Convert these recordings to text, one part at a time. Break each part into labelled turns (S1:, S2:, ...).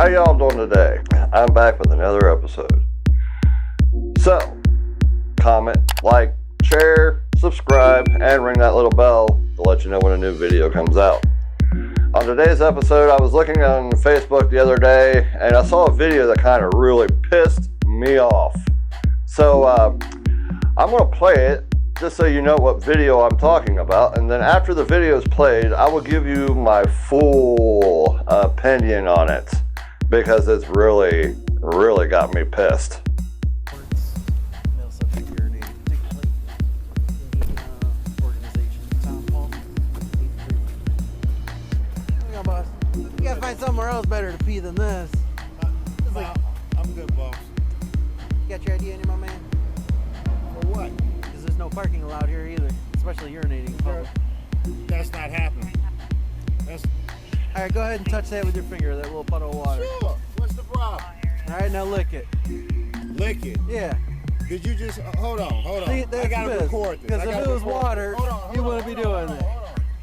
S1: How y'all doing today? I'm back with another episode. So, comment, like, share, subscribe, and ring that little bell to let you know when a new video comes out. On today's episode, I was looking on Facebook the other day, and I saw a video that kind of really pissed me off. So, I'm going to play it just so you know what video I'm talking about, and then after the video is played, I will give you my full opinion on it, because it's really got me pissed.
S2: You gotta find somewhere else better to pee than this.
S3: I'm good, boss.
S2: You got your ID in you, my man?
S3: For what?
S2: Because there's no parking allowed here either, especially urinating in public.
S3: That's not happening.
S2: Alright, go ahead and touch that with your finger, that little puddle of water.
S3: Sure. What's the problem?
S2: Alright, now lick it.
S3: Lick it.
S2: Yeah.
S3: Did you just hold on?
S2: See,
S3: I gotta record this.
S2: Because if it was water, you wouldn't be doing that.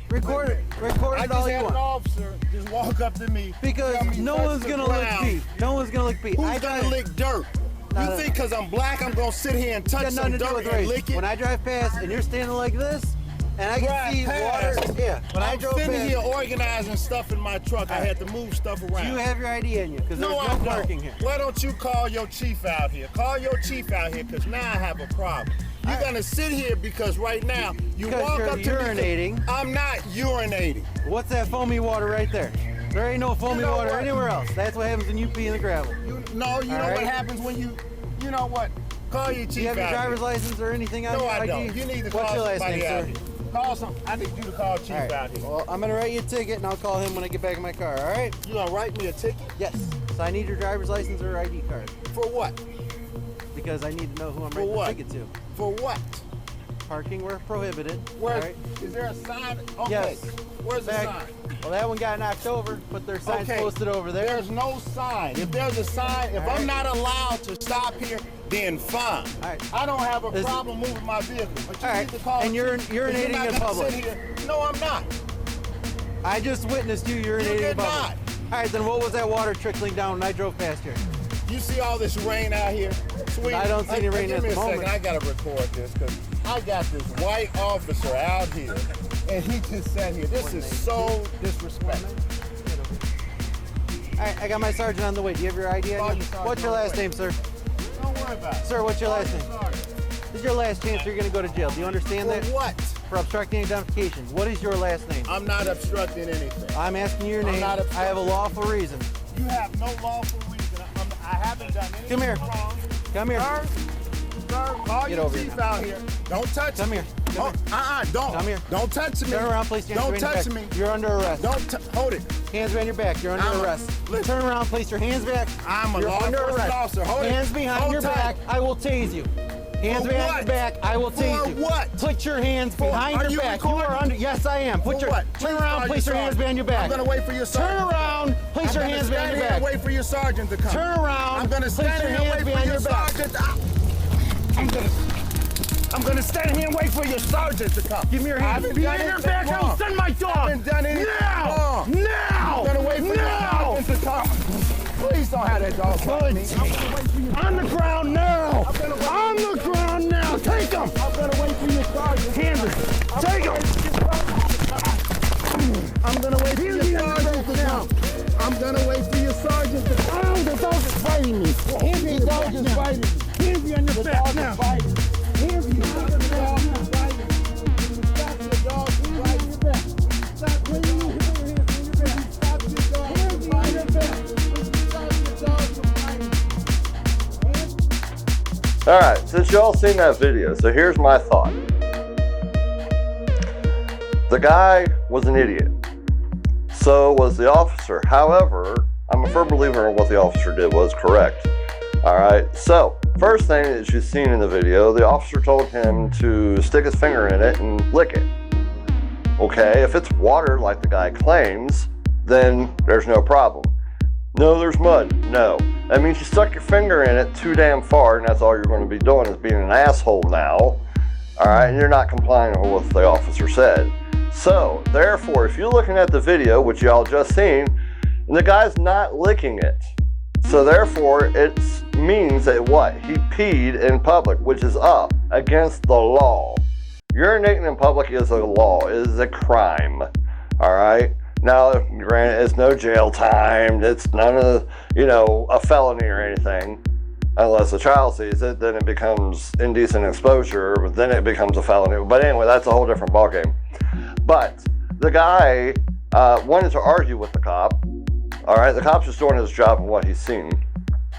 S2: Record it
S3: I
S2: all
S3: just
S2: you
S3: had an
S2: want.
S3: officer just walk up to me.
S2: Because
S3: tell me
S2: no
S3: touch
S2: one's
S3: the
S2: gonna lick
S3: ground.
S2: pee. No one's gonna lick pee.
S3: Who's gonna lick dirt? You think because I'm black, I'm gonna sit here and touch
S2: Got
S3: some
S2: nothing to do
S3: dirt
S2: with
S3: and
S2: race.
S3: lick it?
S2: When I drive past and you're standing like this, and I can
S3: Drive
S2: see
S3: past.
S2: water, yeah. When I
S3: I'm
S2: drove
S3: sitting
S2: past,
S3: here organizing stuff in my truck. I had to move stuff around.
S2: you have your ID in you, because there's
S3: No,
S2: no
S3: I
S2: parking
S3: don't.
S2: here.
S3: Why don't you call your chief out here? Call your chief out here, because now I have a problem. You're
S2: All right.
S3: gonna sit here because right now you
S2: Because
S3: walk
S2: you're
S3: up to
S2: urinating.
S3: me. I'm not urinating.
S2: What's that foamy water right there? There ain't no foamy
S3: know
S2: water
S3: what?
S2: anywhere else. That's what happens when you pee in the gravel.
S3: You know
S2: All
S3: what
S2: right.
S3: happens when you know what? Call your chief
S2: Do you have your
S3: out
S2: driver's
S3: here.
S2: license or anything on
S3: No,
S2: your
S3: I
S2: ID?
S3: don't. You need to
S2: What's
S3: call
S2: your last
S3: somebody
S2: name,
S3: out
S2: sir?
S3: here. Call some. I need you to call chief
S2: All right.
S3: out here.
S2: Well, I'm gonna write you a ticket, and I'll call him when I get back in my car. All right?
S3: You gonna write me a ticket
S2: Yes. So I need your driver's license or ID card
S3: for what?
S2: because I need to know who I'm
S3: For
S2: writing
S3: what?
S2: the ticket to.
S3: For what?
S2: Parking where prohibited.
S3: Where
S2: All right?
S3: is there a sign? Okay.
S2: Yes.
S3: Where's the
S2: Back-
S3: sign?
S2: Well, that one got knocked over, but there's signs
S3: Okay.
S2: posted over there.
S3: There's no sign. If there's a sign, if
S2: All
S3: I'm
S2: right.
S3: not allowed to stop here, then fine.
S2: All right.
S3: I don't have a
S2: Is-
S3: problem moving my vehicle. But you
S2: All
S3: need
S2: right.
S3: to call
S2: And
S3: the
S2: you're
S3: chief, 'cause you're
S2: urinating
S3: not
S2: in
S3: gonna
S2: public.
S3: sit here. No, I'm not.
S2: I just witnessed you urinating in
S3: did
S2: public.
S3: not.
S2: All right, then what was that water trickling down when I drove past here?
S3: You see all this rain out here? Sweet.
S2: I don't see any rain
S3: give
S2: at
S3: me
S2: the
S3: a
S2: moment.
S3: second. I gotta record this because I got this white officer out here, and he just sat here. This is so disrespectful.
S2: All right, I got my sergeant on the way. Do you have your ID
S3: Call
S2: on you?
S3: your sergeant
S2: What's your
S3: on the
S2: last
S3: way.
S2: name, sir?
S3: Don't worry about it.
S2: Sir, what's your
S3: Call
S2: last
S3: your
S2: name?
S3: sergeant.
S2: This is your last chance. You're going to go to jail. Do you understand
S3: For
S2: that?
S3: what?
S2: For obstructing identification. What is your last name?
S3: I'm not obstructing anything.
S2: I'm asking you your
S3: I'm
S2: name.
S3: not
S2: I have a lawful reason.
S3: You have no lawful reason. I haven't done anything
S2: Come here.
S3: wrong.
S2: Come here.
S3: Sir, call
S2: Get
S3: your
S2: over here
S3: chief
S2: now.
S3: out here. Don't touch
S2: Come
S3: me.
S2: here. Come here.
S3: Don't.
S2: Come here.
S3: Don't touch me.
S2: Turn around, place your hands
S3: Don't
S2: behind
S3: touch
S2: your
S3: me.
S2: back. You're under arrest.
S3: Hold it.
S2: Hands behind your back. You're under
S3: I'm a-
S2: arrest.
S3: listen.
S2: Turn around, place your hands back.
S3: I'm a
S2: You're
S3: law
S2: under
S3: enforcement
S2: arrest.
S3: officer. Hold it.
S2: Hands behind
S3: Hold
S2: your
S3: tight.
S2: back. I will tase you. Hands
S3: For
S2: behind
S3: what?
S2: your back. I will tase
S3: For
S2: you.
S3: what?
S2: Put your hands
S3: For-
S2: behind
S3: are
S2: your
S3: you
S2: back. You
S3: recording?
S2: are under. Yes, I am. Put
S3: For
S2: your.
S3: what?
S2: Turn
S3: Please
S2: around.
S3: call
S2: Place your hands
S3: sergeant.
S2: behind your back.
S3: I'm gonna wait for your
S2: Turn
S3: sergeant.
S2: around. Place your
S3: I'm
S2: hands
S3: gonna
S2: behind
S3: stand
S2: your
S3: here
S2: back.
S3: and wait for your sergeant to come.
S2: Turn around.
S3: I'm gonna
S2: Place
S3: stand
S2: your
S3: here and
S2: hands
S3: wait for
S2: behind
S3: your
S2: your back.
S3: sergeant. I'm gonna stand here and wait for your sergeant to come.
S2: Give me your
S3: I
S2: hands.
S3: haven't done anything wrong.
S2: Send my dog.
S3: I haven't done anything wrong.
S2: Now.
S3: I'm gonna wait for your sergeant to come. Please don't have that dog fight me. I'm gonna wait for your
S2: On the ground now.
S3: I'm gonna wait.
S2: On the ground now. Take him.
S3: I'm gonna wait for your sergeant.
S2: Hands him. Take him.
S3: I'm gonna wait for your sergeant to come. I'm gonna wait for your sergeant to come.
S2: Oh, the dog is fighting me.
S3: Hands me
S2: The dog is fighting me. Hands me on your back now. Hands me.
S1: Alright, since y'all seen that video, so here's my thought. The guy was an idiot. So was the officer. However, I'm a firm believer in what the officer did was correct. Alright, so first thing that you've seen in the video, the officer told him to stick his finger in it and lick it. Okay, if it's water like the guy claims, then there's no problem. No, there's mud. No. That means you stuck your finger in it too damn far, and that's all you're going to be doing is being an asshole now. Alright, and you're not complying with what the officer said. So, therefore, if you're looking at the video, which y'all just seen, And the guy's not licking it. So therefore, it means that what? He peed in public, which is up against the law. Urinating in public is a law. It is a crime. All right? Now, granted, it's no jail time. It's none of, a felony or anything. Unless a child sees it, then it becomes indecent exposure. Then it becomes a felony. But anyway, that's a whole different ballgame. But the guy wanted to argue with the cop. All right, the cop's just doing his job and what he's seen.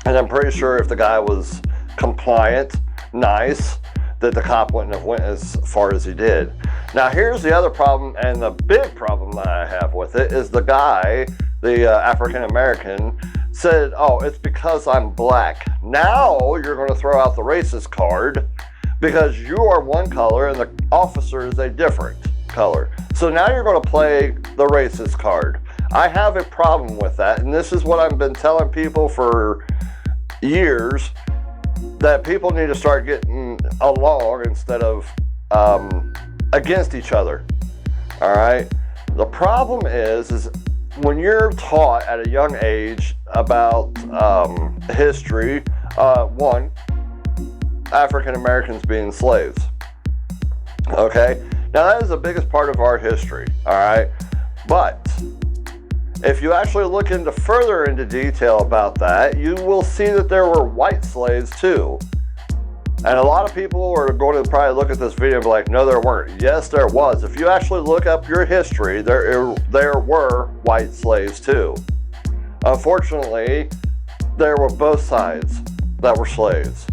S1: And I'm pretty sure if the guy was compliant, nice, that the cop wouldn't have went as far as he did. Now, here's the other problem, and the big problem that I have with it is the guy, the African-American, said, oh, it's because I'm black. Now you're going to throw out the racist card because you are one color and the officer is a different color. So now you're going to play the racist card. I have a problem with that, and this is what I've been telling people for years, that people need to start getting along instead of against each other. All right? The problem is when you're taught at a young age about history, one, African Americans being slaves. Okay? Now that is the biggest part of our history, all right? But if you actually look further into detail about that, you will see that there were white slaves too. And a lot of people are going to probably look at this video and be like, no, there weren't. Yes, there was. If you actually look up your history, there were white slaves too. Unfortunately, there were both sides that were slaves.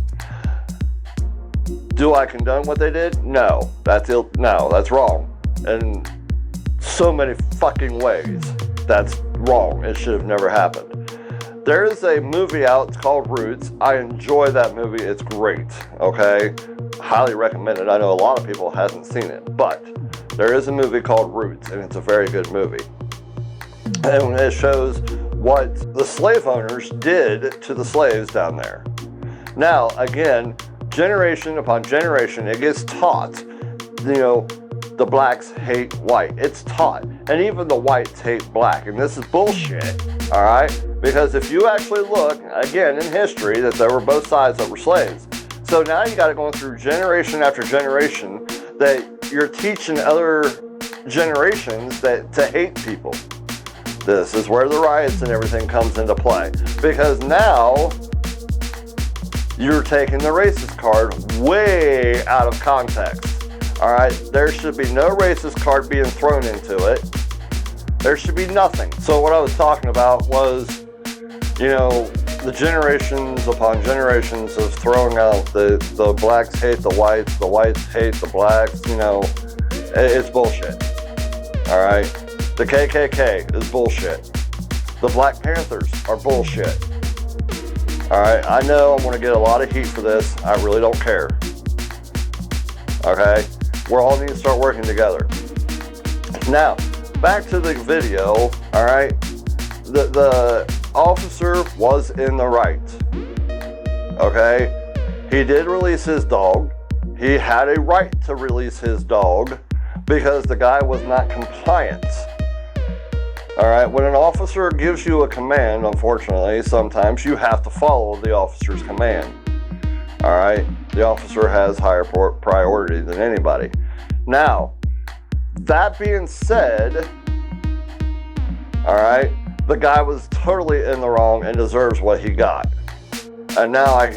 S1: Do I condone what they did? No, that's wrong. In so many fucking ways, that's wrong. It should have never happened. There is a movie out, it's called Roots. I enjoy that movie, it's great, okay? Highly recommend it. I know a lot of people haven't seen it, but there is a movie called Roots, and it's a very good movie. And it shows what the slave owners did to the slaves down there. Now, again, generation upon generation, it gets taught, the blacks hate white. It's taught. And even the whites hate black. And this is bullshit, all right? Because if you actually look, again, in history, that there were both sides that were slaves. So now you got it going through generation after generation that you're teaching other generations to hate people. This is where the riots and everything comes into play. Because now you're taking the racist card way out of context. All right, there should be no racist card being thrown into it. There should be nothing. So what I was talking about was, the generations upon generations of throwing out the blacks hate the whites hate the blacks, it's bullshit. All right, the KKK is bullshit. The Black Panthers are bullshit. All right, I know I'm going to get a lot of heat for this. I really don't care. Okay? We all need to start working together. Now, back to the video, all right? The officer was in the right. Okay? He did release his dog. He had a right to release his dog because the guy was not compliant. All right, when an officer gives you a command, unfortunately, sometimes you have to follow the officer's command. All right, the officer has higher priority than anybody. Now, that being said, all right, the guy was totally in the wrong and deserves what he got. And now I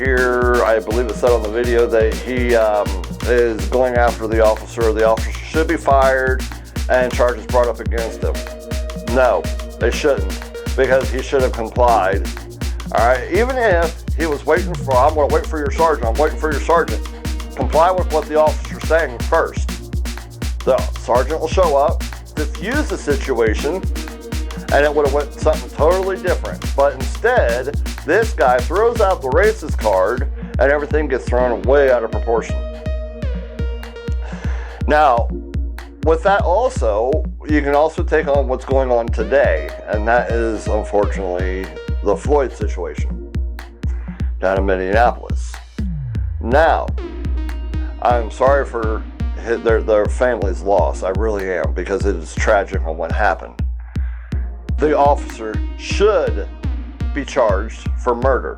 S1: believe it said on the video that he is going after the officer. The officer should be fired and charges brought up against him. No, they shouldn't, because he should have complied. All right, even if he was waiting for, I'm going to wait for your sergeant, comply with what the officer's saying first. The sergeant will show up, diffuse the situation, and it would have went something totally different. But instead, this guy throws out the racist card, and everything gets thrown way out of proportion. Now, with that also, you can also take on what's going on today, and that is, unfortunately, the Floyd situation down in Minneapolis. Now, I'm sorry for their family's loss. I really am, because it is tragic on what happened. the officer should be charged for murder.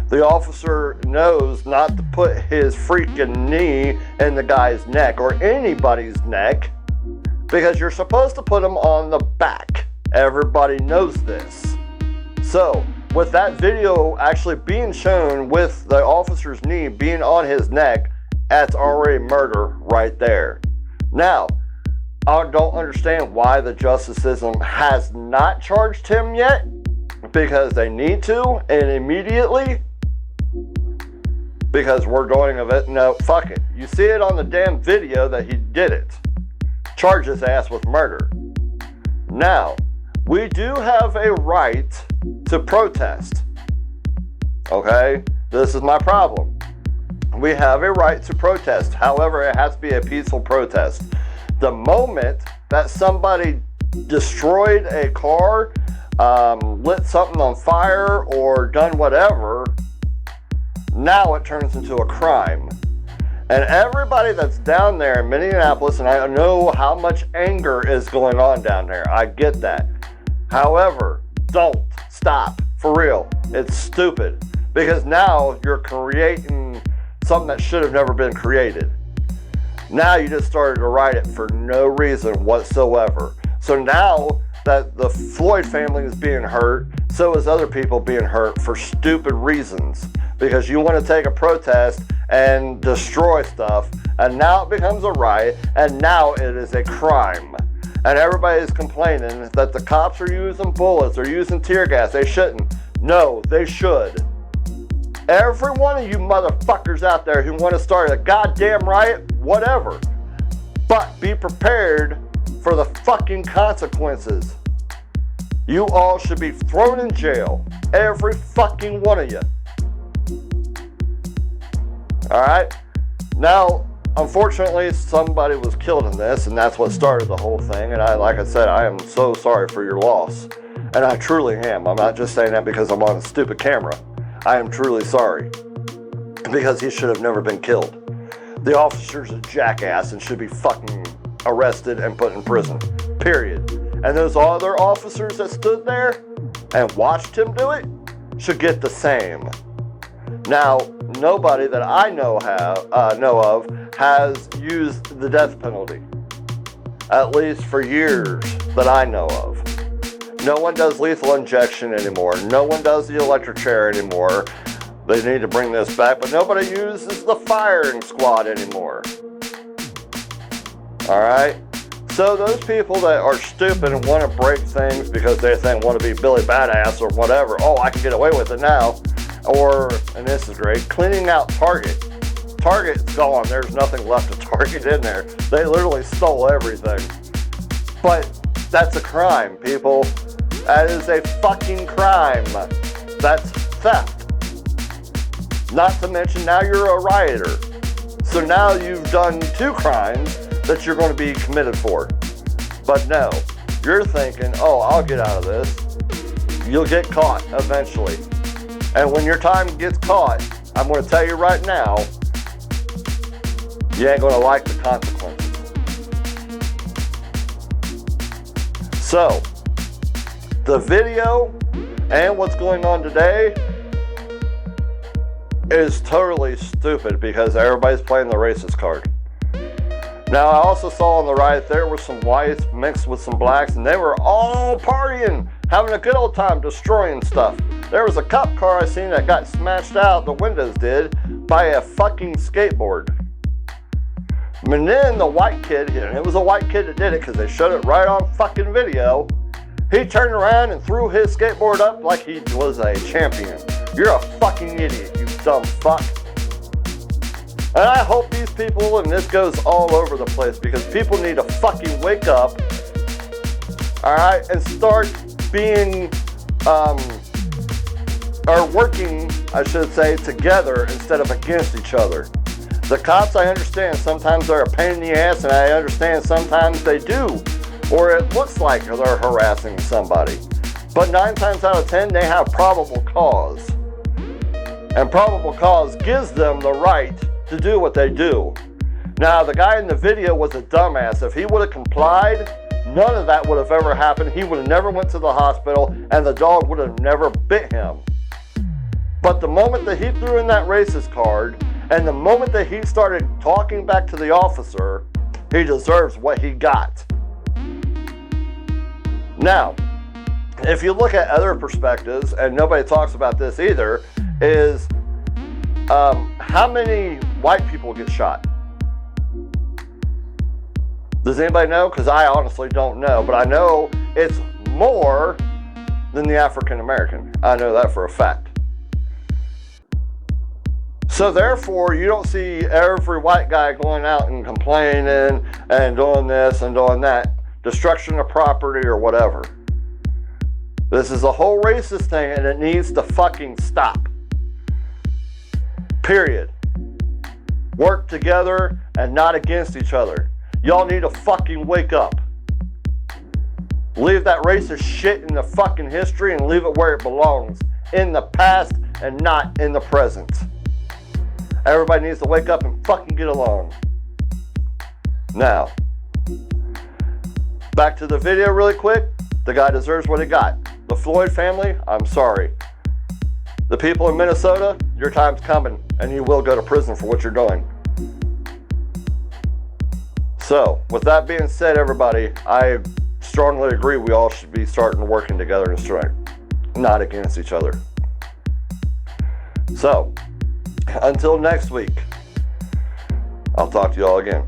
S1: The officer knows not to put his freaking knee in the guy's neck or anybody's neck because you're supposed to put them on the back. Everybody knows this. So, with that video actually being shown with the officer's knee being on his neck, that's already murder right there. Now, I don't understand why the justice system has not charged him yet, because they need to, and immediately, because we're going of it. No, fuck it. You see it on the damn video that he did it. Charge his ass with murder. Now, we do have a right to protest. Okay? This is my problem. We have a right to protest. However, it has to be a peaceful protest. The moment that somebody destroyed a car, lit something on fire, or done whatever, now it turns into a crime. And everybody that's down there in Minneapolis, and I know how much anger is going on down there. I get that. However, don't stop. For real. It's stupid. Because now you're creating something that should have never been created. Now you just started to riot for no reason whatsoever. So now that the Floyd family is being hurt, so is other people being hurt for stupid reasons. Because you want to take a protest and destroy stuff, and now it becomes a riot, and now it is a crime. And everybody is complaining that the cops are using bullets or using tear gas. They shouldn't. No, they should. Every one of you motherfuckers out there who want to start a goddamn riot, whatever. But be prepared for the fucking consequences. You all should be thrown in jail. Every fucking one of you. Alright? Now, unfortunately, somebody was killed in this, and that's what started the whole thing. And like I said, I am so sorry for your loss. And I truly am. I'm not just saying that because I'm on a stupid camera. I am truly sorry. Because he should have never been killed. The officer's a jackass and should be fucking arrested and put in prison. Period. And those other officers that stood there and watched him do it should get the same. Now, nobody that I know of has used the death penalty. At least for years that I know of. No one does lethal injection anymore. No one does the electric chair anymore. They need to bring this back, but nobody uses the firing squad anymore. Alright? So those people that are stupid and want to break things because they think want to be Billy Badass or whatever, oh, I can get away with it now. Or, and this is great, cleaning out Target. Target's gone. There's nothing left of Target in there. They literally stole everything. But that's a crime, people. That is a fucking crime. That's theft. Not to mention now you're a rioter. So now you've done 2 crimes that you're going to be committed for. But no, you're thinking, oh, I'll get out of this. You'll get caught eventually. And when your time gets caught, I'm going to tell you right now, you ain't going to like the consequences. So, the video and what's going on today is totally stupid because everybody's playing the racist card. Now, I also saw on the right there were some whites mixed with some blacks, and they were all partying, having a good old time, destroying stuff. There was a cop car I seen that got smashed out, the windows did, by a fucking skateboard. And then the white kid, and it was a white kid that did it because they showed it right on fucking video, he turned around and threw his skateboard up like he was a champion. You're a fucking idiot, you dumb fuck. And I hope these people, and this goes all over the place, because people need to fucking wake up, alright, and start being, or working, I should say, together instead of against each other. The cops, I understand, sometimes they're a pain in the ass, and I understand sometimes they do, or it looks like they're harassing somebody. But 9 times out of 10, they have probable cause. And probable cause gives them the right to do what they do. Now, the guy in the video was a dumbass. If he would have complied, none of that would have ever happened. He would have never went to the hospital, and the dog would have never bit him. But the moment that he threw in that racist card, and the moment that he started talking back to the officer, he deserves what he got. Now, if you look at other perspectives, and nobody talks about this either, is how many white people get shot? Does anybody know? Because I honestly don't know, but I know it's more than the African American. I know that for a fact. So therefore, you don't see every white guy going out and complaining and doing this and doing that, destruction of property or whatever. This is a whole racist thing, and it needs to fucking stop. Period. Work together and not against each other. Y'all need to fucking wake up. Leave that racist shit in the fucking history and leave it where it belongs. In the past and not in the present. Everybody needs to wake up and fucking get along. Now, back to the video really quick. The guy deserves what he got. The Floyd family, I'm sorry. The people in Minnesota, your time's coming, and you will go to prison for what you're doing. So, with that being said, everybody, I strongly agree we all should be starting working together in strength, not against each other. So, until next week, I'll talk to you all again.